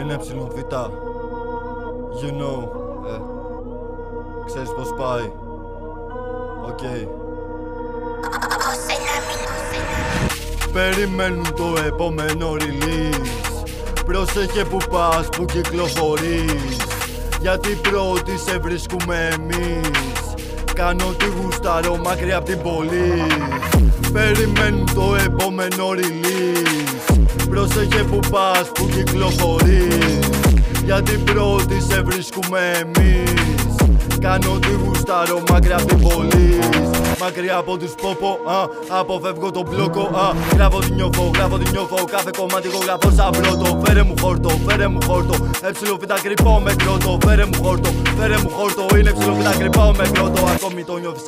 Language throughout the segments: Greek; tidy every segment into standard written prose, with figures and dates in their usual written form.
Είναι ψιλον β' You know. Ξέρεις πως πάει. Οκ. Περιμένουν το επόμενο release. Πρόσεχε που πας, που κυκλοφορείς. Γιατί πρώτοι σε βρίσκουμε εμείς. Κάνω τι γουστάρω μακριά απ' την πόλη. Περιμένουν το επόμενο release. Πρόσεχε που πας, που κυκλοφορείς. Γιατί πρώτοι σε βρίσκουμε εμείς. Κάνω τι γουστάρω μακριά απ' την πόλη. Μακριά από τους πόπο, αποφεύγω τον μπλόκο. Γράφω τι νιώθω, κάθε κομμάτι εγώ γράφω σαν πρώτο. Φέρε μου χόρτο, Εψιλοβίτα κρυπάω με κρότο. Φέρε μου χόρτο, είναι εψιλοβίτα κρυπάω με κρότο. Ακόμη το νιώθεις,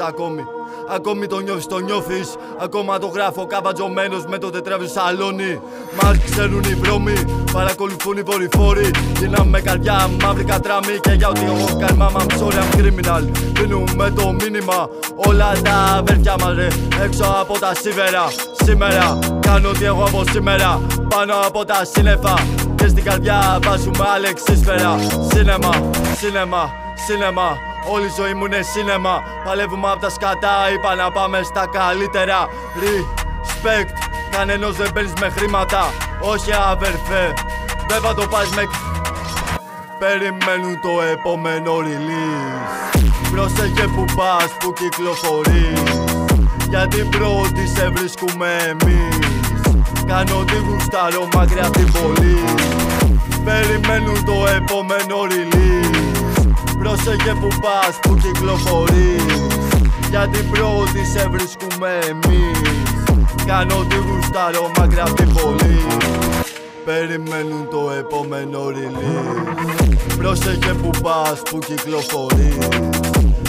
ακόμη το νιώθεις, το νιώθεις. Ακόμα το γράφω καβατζωμένος με το τετράβιο σαλόνι. Μας ξέρουν οι βρώμοι, παρακολουθούν οι βορειφόροι. Γίναμε με καρδιά, μαύρη κατράμι. Και για ό,τι έχω κάνει μάμα, I'm sorry, I'm criminal. Δίνουμε το μήνυμα, όλα τα αδέρφια μας ρε, έξω από τα σίδερα. Σήμερα κάνω τι έχω από σήμερα, πάνω από τα σύννεφα. Και στην καρδιά βάζουμε αλεξίσφαιρα. Σίνεμα, όλη η ζωή μου είναι σίνεμα. Παλεύουμε απ' τα σκατά, είπα να πάμε στα καλύτερα. Respect, κανένας δεν παίρνεις με χρήματα. Όχι αδερφέ, δεν θα το πας με. Περιμένουν το επόμενο release. Πρόσεχε που πας, που κυκλοφορείς. Γιατί πρώτοι σε βρίσκουμε εμείς. Κάνω τι γουστάρω μακριά απ' την πόλη. Περιμένουν το επόμενο release. Πρόσεχε που πας, που κυκλοφορείς. Γιατί πρώτοι σε βρίσκουμε εμείς. Κάνω τι γουστάρω μακριά απ' την πόλη. Περιμένουν το επόμενο release. Πρόσεχε που πας, που κυκλοφορείς.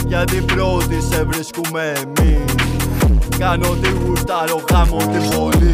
Γιατί πρώτοι σε βρίσκουμε εμείς. Κάνω τι γουστάρω, γάμω την πόλη.